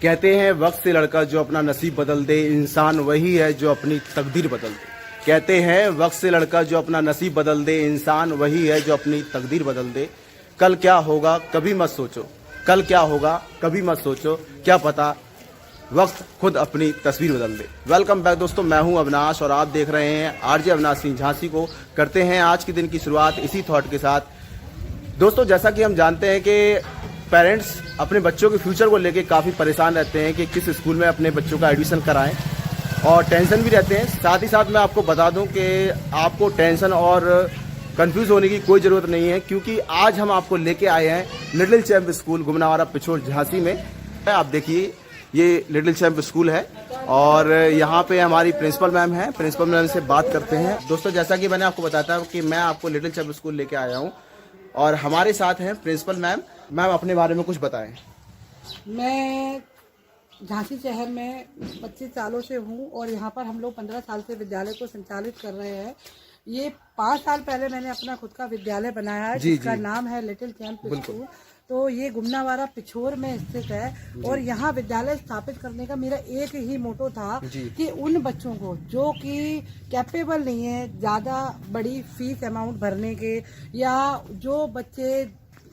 कहते हैं वक्त से लड़का जो अपना नसीब बदल दे, इंसान वही है जो अपनी तकदीर बदल दे। कहते हैं वक्त से लड़का जो अपना नसीब बदल दे, इंसान वही है जो अपनी तकदीर बदल दे। कल क्या होगा कभी मत सोचो, कल क्या होगा कभी मत सोचो, क्या पता वक्त खुद अपनी तस्वीर बदल दे। वेलकम बैक दोस्तों, मैं हूं अविनाश और आप देख रहे हैं आरजे अविनाश सिंह झांसी को। करते हैं आज के दिन की शुरुआत इसी थॉट के साथ। दोस्तों, जैसा कि हम जानते हैं कि पेरेंट्स अपने बच्चों के फ्यूचर को लेके काफ़ी परेशान रहते हैं कि किस स्कूल में अपने बच्चों का एडमिशन कराएं, और टेंशन भी रहते हैं। साथ ही साथ मैं आपको बता दूं कि आपको टेंशन और कंफ्यूज होने की कोई ज़रूरत नहीं है, क्योंकि आज हम आपको लेके आए हैं little champ school Gumnawada Pichhore Jhansi में। आप देखिए, ये लिटिल चैंप स्कूल है और यहाँ पे हमारी प्रिंसिपल मैम है। प्रिंसिपल मैम से बात करते हैं। दोस्तों, जैसा कि मैंने आपको बताया था कि मैं आपको लिटिल चैंप स्कूल लेके आया हूँ और हमारे साथ हैं प्रिंसिपल मैम। मैम, अपने बारे में कुछ बताएं। मैं झांसी शहर में 25 सालों से हूँ और यहाँ पर हम लोग 15 साल से विद्यालय को संचालित कर रहे हैं। ये 5 साल पहले मैंने अपना खुद का विद्यालय बनाया है जिसका नाम है लिटिल चैंप स्कूल। तो ये गुमनावाड़ा पिछोर में स्थित है और यहाँ विद्यालय स्थापित करने का मेरा एक ही मोटो था कि उन बच्चों को जो कि कैपेबल नहीं है ज़्यादा बड़ी फीस अमाउंट भरने के, या जो बच्चे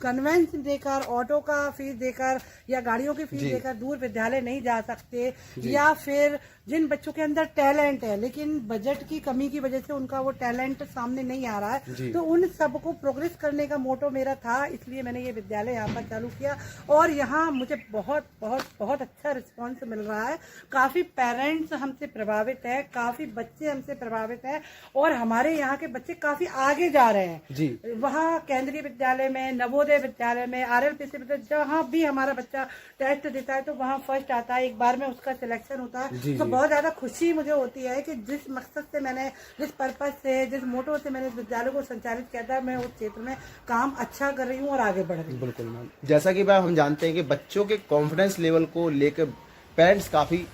कन्वेंस देकर, ऑटो का फीस देकर या गाड़ियों की फीस देकर दूर विद्यालय नहीं जा सकते, या फिर जिन बच्चों के अंदर टैलेंट है लेकिन बजट की कमी की वजह से उनका वो टैलेंट सामने नहीं आ रहा है, तो उन सबको प्रोग्रेस करने का मोटो मेरा था। इसलिए मैंने ये विद्यालय यहाँ पर चालू किया और यहाँ मुझे बहुत बहुत बहुत अच्छा रिस्पॉन्स मिल रहा है। काफ़ी पेरेंट्स हमसे प्रभावित है, काफ़ी बच्चे हमसे प्रभावित हैं और हमारे यहाँ के बच्चे काफ़ी आगे जा रहे हैं। वहाँ केंद्रीय विद्यालय में, नवोदय विद्यालय में, RLPC विद्यालय, जहाँ भी हमारा बच्चा टेस्ट देता है तो वहाँ फर्स्ट आता है, एक बार में उसका सिलेक्शन होता है। तो बहुत ज्यादा खुशी मुझे होती है कि जिस मकसद से मैंने, जिस पर्पज से, जिस मोटो से मैंने इस विद्यालय को संचालित किया था, मैं उस क्षेत्र में काम अच्छा कर रही हूँ और आगे बढ़ रही हूँ। बिल्कुल मैम, जैसा कि मैम हम जानते हैं कि बच्चों के कॉन्फिडेंस लेवल को लेकर पेरेंट्स काफी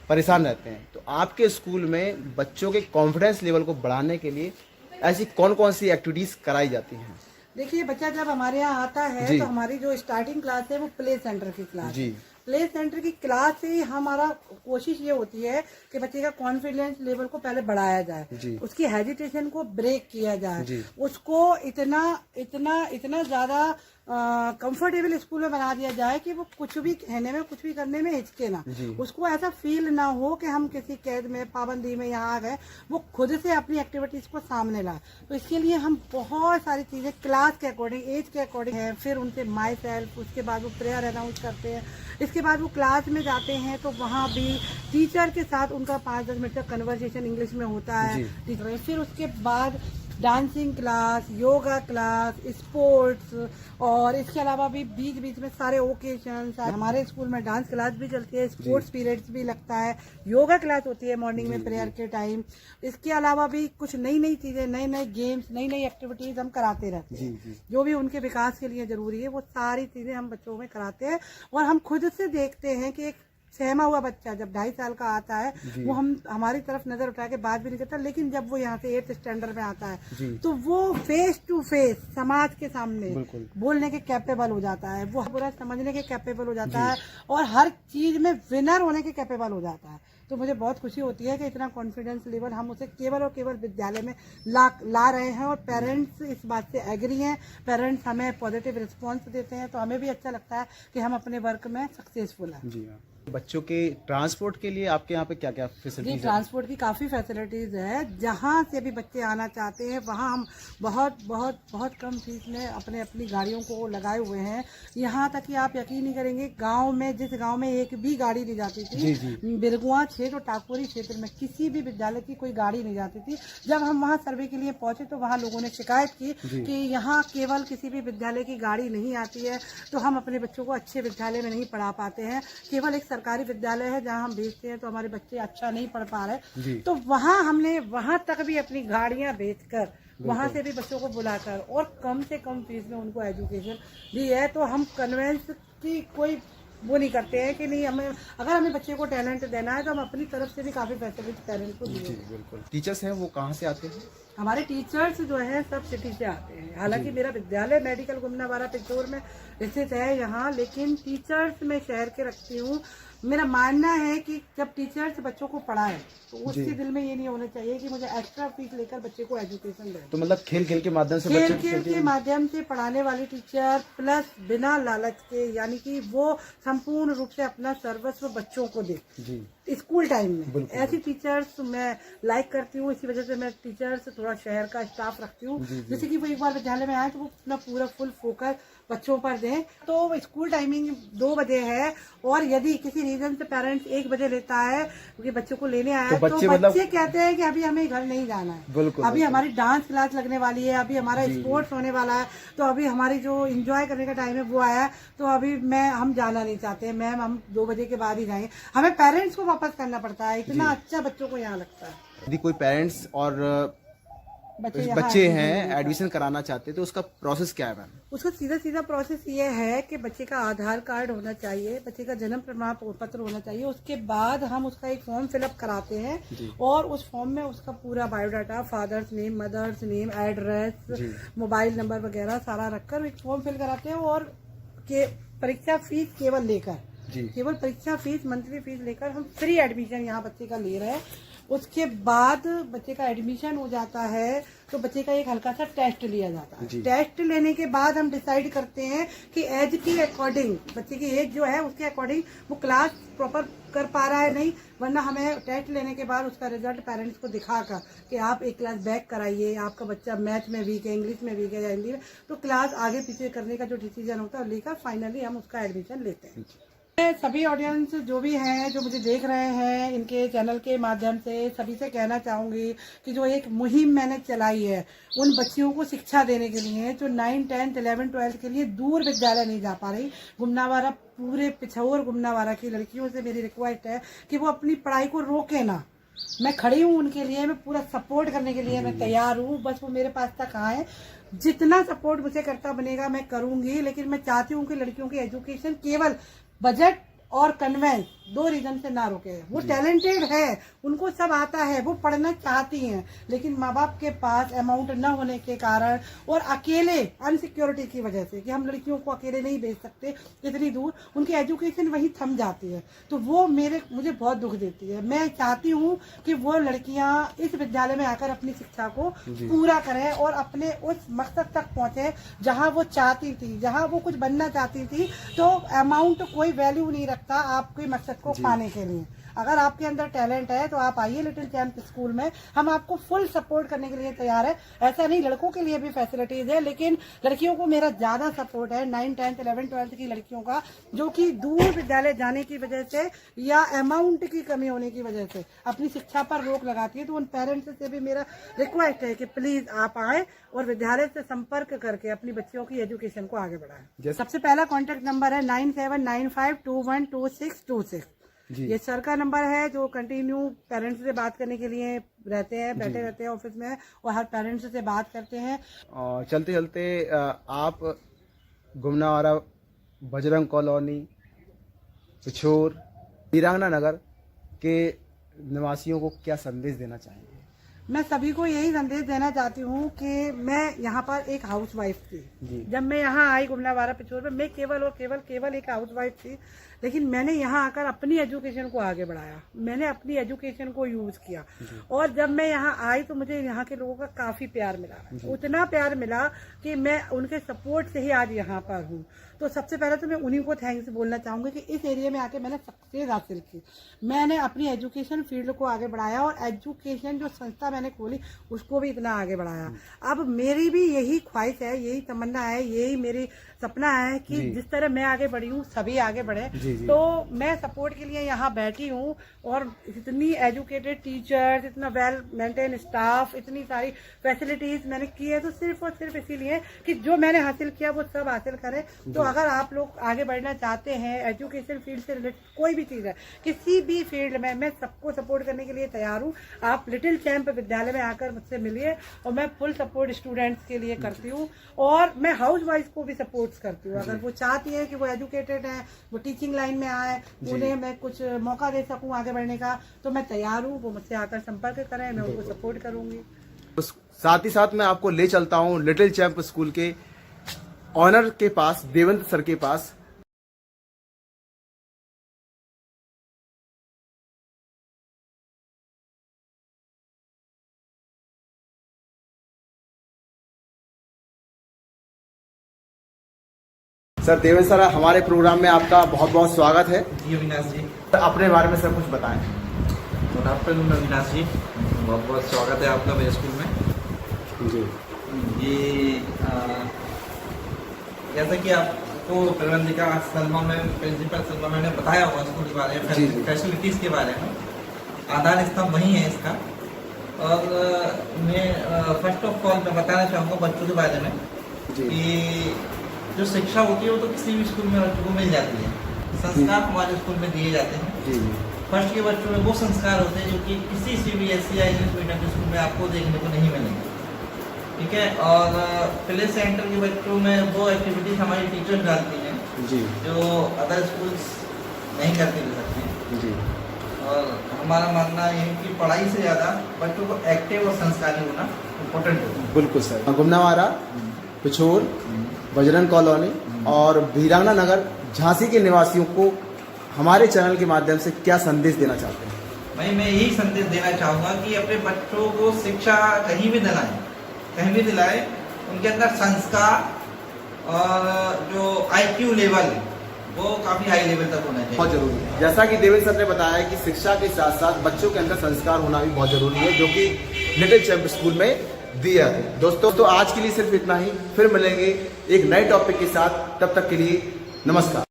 परेशान रहते हैं, तो आपके स्कूल में बच्चों के कॉन्फिडेंस लेवल को बढ़ाने के लिए ऐसी कौन कौन सी एक्टिविटीज कराई जाती हैं? देखिए, बच्चा जब हमारे यहाँ आता है तो हमारी जो स्टार्टिंग क्लास है वो प्ले सेंटर की क्लास है। प्ले सेंटर की क्लास से हमारा कोशिश ये होती है कि बच्चे का कॉन्फिडेंस लेवल को पहले बढ़ाया जाए, उसकी हेजिटेशन को ब्रेक किया जाए, उसको इतना इतना इतना ज्यादा कंफर्टेबल स्कूल में बना दिया जाए कि वो कुछ भी कहने में, कुछ भी करने में हिचके ना, उसको ऐसा फील ना हो कि हम किसी कैद में, पाबंदी में यहाँ आ गए। वो खुद से अपनी एक्टिविटीज को सामने लाए। तो इसके लिए हम बहुत सारी चीजें क्लास के अकॉर्डिंग, एज के अकॉर्डिंग है। फिर उनसे माई सेल्फ, उसके बाद वो प्रेयर अनाउंस करते हैं। इसके बाद वो क्लास में जाते हैं तो वहाँ भी टीचर के साथ उनका 5-10 मिनट का कन्वर्सेशन इंग्लिश में होता है टीचर। फिर उसके बाद dancing class, yoga class, sports, और इसके अलावा भी बीच बीच में सारे ओकेजन। हमारे स्कूल में डांस क्लास भी चलती है, स्पोर्ट्स पीरियड्स भी लगता है, योगा क्लास होती है मॉर्निंग में प्रेयर के टाइम। इसके अलावा भी कुछ नई नई चीजें, नए नए गेम्स, नई नई एक्टिविटीज हम कराते रहते हैं। जो भी उनके विकास के लिए जरूरी है वो सारी चीजें हम बच्चों में कराते हैं। और हम खुद से देखते हैं कि एक सहमा हुआ बच्चा जब 2.5 साल का आता है, वो हमारी तरफ नजर उठा के बात भी नहीं करता, लेकिन जब वो यहाँ से 8th स्टैंडर्ड में आता है तो वो फेस टू फेस समाज के सामने बोलने के कैपेबल हो जाता है, वो पूरा समझने के कैपेबल हो जाता है और हर चीज में विनर होने के कैपेबल हो जाता है। तो मुझे बहुत खुशी होती है कि इतना कॉन्फिडेंस लेवल हम उसे केवल और केवल विद्यालय में ला रहे हैं और पेरेंट्स इस बात से एग्री हैं। पेरेंट्स हमें पॉजिटिव रिस्पॉन्स देते हैं तो हमें भी अच्छा लगता है कि हम अपने वर्क में सक्सेसफुल हैं। जी हाँ। बच्चों के ट्रांसपोर्ट के लिए आपके यहाँ पे क्या क्या फैसिलिटीज है? ट्रांसपोर्ट की काफ़ी फैसिलिटीज़ है। जहाँ से भी बच्चे आना चाहते हैं वहाँ हम बहुत बहुत बहुत कम फीस में अपनी गाड़ियों को लगाए हुए हैं। यहाँ तक कि आप यकीन नहीं करेंगे, गांव में, जिस गांव में एक भी गाड़ी नहीं जाती थी, बिरगुआ क्षेत्र और टाकुरी क्षेत्र में किसी भी विद्यालय की कोई गाड़ी नहीं जाती थी। जब हम वहाँ सर्वे के लिए पहुंचे तो वहाँ लोगों ने शिकायत की कि यहाँ केवल किसी भी विद्यालय की गाड़ी नहीं आती है, तो हम अपने बच्चों को अच्छे विद्यालय में नहीं पढ़ा पाते हैं। केवल एक सरकारी विद्यालय है जहां हम भेजते हैं तो हमारे बच्चे अच्छा नहीं पढ़ पा रहे, तो वहां हमने वहां तक भी अपनी गाड़ियां बेचकर वहां से भी बच्चों को बुलाकर और कम से कम फीस में उनको एजुकेशन दी है। तो हम कन्वेंस की कोई वो नहीं करते हैं कि नहीं हमें, अगर हमें बच्चे को टैलेंट देना है तो हम अपनी तरफ से भी काफी फैसिलिटी पेरेंट्स को दिए। बिल्कुल। टीचर्स हैं वो कहाँ से आते हैं? हमारे टीचर्स जो है सब सिटी से आते हैं। हालांकि मेरा विद्यालय मेडिकल गुमनावारा पिछोर में स्थित है यहाँ, लेकिन टीचर्स मैं शहर के रखती हूँ। मेरा मानना है कि जब टीचर्स बच्चों को पढ़ाए तो उसके दिल में ये नहीं होना चाहिए कि मुझे एक्स्ट्रा फीस लेकर बच्चे को एजुकेशन दें। तो मतलब खेल खेल के माध्यम से खेल के माध्यम से पढ़ाने वाली टीचर प्लस बिना लालच के, यानी कि वो संपूर्ण रूप से अपना सर्वस्व बच्चों को दे स्कूल टाइम में। ऐसी टीचर्स मैं लाइक करती हूँ, इसी वजह से मैं टीचर्स थोड़ा शहर का स्टाफ रखती हूँ, जैसे कि वो एक बार विद्यालय में आए तो वो अपना पूरा फुल फोकस बच्चों पर दें। तो स्कूल टाइमिंग 2 बजे है और यदि किसी रीजन से पेरेंट्स 1 बजे लेता है क्योंकि बच्चे को लेने आया तो बच्चे कहते हैं कि अभी हमें घर नहीं जाना है, अभी हमारी डांस क्लास लगने वाली है, अभी हमारा स्पोर्ट्स होने वाला है, तो अभी हमारी जो एंजॉय करने का टाइम है वो आया, तो अभी हम जाना नहीं चाहते हैं मैम, हम 2 बजे के बाद ही जाएंगे। हमें पेरेंट्स को वापस करना पड़ता है, इतना अच्छा बच्चों को यहाँ लगता है। यदि कोई पेरेंट्स और बच्चे हैं एडमिशन कराना चाहते हैं तो उसका प्रोसेस क्या है मैम? उसका सीधा प्रोसेस ये है कि बच्चे का आधार कार्ड होना चाहिए, बच्चे का जन्म प्रमाण पत्र होना चाहिए, उसके बाद हम उसका एक फॉर्म फिलअप कराते हैं और उस फॉर्म में उसका पूरा biodata, father's name, mother's name, address, mobile number वगैरह सारा रखकर एक फॉर्म फिल कराते हैं और परीक्षा फीस केवल परीक्षा फीस, मंथली फीस लेकर हम फ्री एडमिशन यहाँ बच्चे का ले रहे हैं। उसके बाद बच्चे का एडमिशन हो जाता है तो बच्चे का एक हल्का सा टेस्ट लिया जाता है। टेस्ट लेने के बाद हम डिसाइड करते हैं कि एज के अकॉर्डिंग, बच्चे की एज जो है उसके अकॉर्डिंग वो क्लास प्रॉपर कर पा रहा है नहीं, वरना हमें टेस्ट लेने के बाद उसका रिजल्ट पेरेंट्स को दिखाकर कि आप एक क्लास बैक कराइए, आपका बच्चा मैथ में वीक है, इंग्लिश में वीक है या हिंदी में, तो क्लास आगे पीछे करने का जो डिसीजन होता है लेकर फाइनली हम उसका एडमिशन लेते हैं। सभी ऑडियंस जो भी हैं, जो मुझे देख रहे हैं, इनके चैनल के माध्यम से सभी से कहना चाहूंगी कि जो एक मुहिम मैंने चलाई है उन बच्चियों को शिक्षा देने के लिए जो 9, 10, 11, 12 के लिए दूर विद्यालय नहीं जा पा रही, गुमनावारा पूरे पिछोर गुमनावारा की लड़कियों से मेरी रिक्वेस्ट है कि वो अपनी पढ़ाई को रोके ना। मैं खड़ी हूँ उनके लिए, मैं पूरा सपोर्ट करने के लिए मैं तैयार हूँ, बस वो मेरे पास तक आए। जितना सपोर्ट मुझे करता बनेगा मैं करूंगी, लेकिन मैं चाहती हूँ कि लड़कियों की एजुकेशन केवल बजट और कन्वेंस 2 रीजन से ना रोके। वो टैलेंटेड है, उनको सब आता है, वो पढ़ना चाहती हैं, लेकिन माँ बाप के पास अमाउंट न होने के कारण और अकेले अनसिक्योरिटी की वजह से कि हम लड़कियों को अकेले नहीं भेज सकते इतनी दूर, उनकी एजुकेशन वहीं थम जाती है, तो वो मुझे बहुत दुख देती है। मैं चाहती हूँ कि वो लड़कियां इस विद्यालय में आकर अपनी शिक्षा को पूरा करें और अपने उस मकसद तक पहुंचे जहाँ वो चाहती थी, जहाँ वो कुछ बनना चाहती थी। तो अमाउंट कोई वैल्यू नहीं रखता आपके मकसद को पाने के लिए। अगर आपके अंदर टैलेंट है तो आप आइए लिटिल चैंप स्कूल में, हम आपको फुल सपोर्ट करने के लिए तैयार है। ऐसा नहीं, लड़कों के लिए भी फैसिलिटीज है, लेकिन लड़कियों को मेरा ज्यादा सपोर्ट है। 9, 10, 11, 12 की लड़कियों का जो कि दूर विद्यालय जाने की वजह से या अमाउंट की कमी होने की वजह से अपनी शिक्षा पर रोक लगाती है, तो उन पेरेंट्स से भी मेरा रिक्वेस्ट है कि प्लीज आप आए और विद्यालय से संपर्क करके अपनी बच्चियों की एजुकेशन को आगे बढ़ाएं। सबसे पहला कॉन्टेक्ट नंबर है 9795212626। ये सर का नंबर है जो कंटिन्यू पेरेंट्स से बात करने के लिए रहते हैं, बैठे रहते हैं ऑफिस में और हर पेरेंट्स से बात करते हैं। चलते चलते आप गुमनावारा, बजरंग कॉलोनी, पिछोर, वीरांगना नगर के निवासियों को क्या संदेश देना चाहेंगे? मैं सभी को यही संदेश देना चाहती हूँ कि मैं यहाँ पर एक हाउसवाइफ थी। जब मैं यहाँ आई गुमनावारा पिछोर में, मैं केवल और केवल एक हाउसवाइफ थी, लेकिन मैंने यहाँ आकर अपनी एजुकेशन को आगे बढ़ाया, मैंने अपनी एजुकेशन को यूज किया और जब मैं यहाँ आई तो मुझे यहाँ के लोगों का काफी प्यार मिला, उतना प्यार मिला कि मैं उनके सपोर्ट से ही आज यहाँ पर हूँ। तो सबसे पहले तो मैं उन्हीं को थैंक्स बोलना चाहूंगी कि इस एरिया में आके मैंने सक्सेस हासिल की, मैंने अपनी एजुकेशन फील्ड को आगे बढ़ाया और एजुकेशन जो संस्था मैंने खोली उसको भी इतना आगे बढ़ाया। अब मेरी भी यही ख्वाहिश है, यही तमन्ना है, यही मेरी सपना है कि जिस तरह मैं आगे बढ़ी हूँ सभी आगे बढ़े। तो मैं सपोर्ट के लिए यहाँ बैठी हूँ और इतनी एजुकेटेड टीचर्स, इतना वेल मेंटेन स्टाफ, इतनी सारी फैसिलिटीज मैंने की है तो सिर्फ और सिर्फ इसीलिए कि जो मैंने हासिल किया वो सब हासिल करें। तो अगर आप लोग आगे बढ़ना चाहते हैं एजुकेशन फील्ड से रिलेटेड कोई भी चीज़ है, किसी भी फील्ड में, मैं सबको सपोर्ट करने के लिए तैयार हूँ। आप लिटिल चैंप विद्यालय में आकर मुझसे मिलिए और मैं फुल सपोर्ट स्टूडेंट्स के लिए करती हूँ और मैं हाउस वाइफ को भी सपोर्ट करती हूँ। अगर वो चाहती है कि वो एजुकेटेड है, वो टीचिंग लाइन में आए, उन्हें मैं कुछ मौका दे सकूँ आगे बढ़ने का, तो मैं तैयार हूँ। वो मुझसे आकर संपर्क करें, मैं उनको सपोर्ट करूंगी। साथ ही साथ मैं आपको ले चलता हूँ लिटिल चैंप स्कूल के ऑनर के पास, देवेंद्र सर के पास। सर देवेंद्र सर, हमारे प्रोग्राम में आपका बहुत बहुत स्वागत है। जी अविनाश जी, अपने बारे में सर कुछ बताएं। गुड आफ्टरनून अविनाश जी, बहुत बहुत स्वागत है आपका मेरे स्कूल में। जी ये जैसा कि आपको प्रबंधिका Salma ma'am, principal Salma ma'am ने बताया होगा स्कूल के बारे में, फैसिलिटीज़ के बारे में। आधार स्तंभ वही है इसका। और मैं फर्स्ट ऑफ ऑल मैं बताना चाहूँगा बच्चों के बारे में कि जो शिक्षा होती है वो तो किसी भी स्कूल में बच्चों को मिल जाती है। संस्कार हमारे स्कूल में दिए जाते हैं। फर्स्ट के बच्चों में वो संस्कार होते हैं जो कि किसी CBSE या इंग्लिश मीडियम के स्कूल में आपको देखने को नहीं मिलेंगे, ठीक है। और प्ले सेंटर के बच्चों में वो एक्टिविटीज हमारी टीचर्स डालती हैं जो अदर स्कूल्स नहीं करते भी सकते हैं। और हमारा मानना ये है कि पढ़ाई से ज़्यादा बच्चों को एक्टिव और संस्कारी होना इम्पोर्टेंट होता है। बिल्कुल सर। गुमनावाड़ा, पिछोर, बजरंग कॉलोनी और वीरांगना नगर झांसी के निवासियों को हमारे चैनल के माध्यम से क्या संदेश देना चाहते हैं? भाई मैं यही संदेश देना चाहूँगा कि अपने बच्चों को शिक्षा कहीं भी दिलाएं, उनके अंदर संस्कार और जो IQ लेवल वो काफ़ी हाई लेवल तक होना चाहिए। बहुत जरूरी है। जैसा कि देवेंद्र सर ने बताया कि शिक्षा के साथ साथ बच्चों के अंदर संस्कार होना भी बहुत जरूरी है, जो कि लिटिल चैंप स्कूल में दिया है। दोस्तों तो आज के लिए सिर्फ इतना ही, फिर मिलेंगे एक नए टॉपिक के साथ। तब तक के लिए नमस्कार।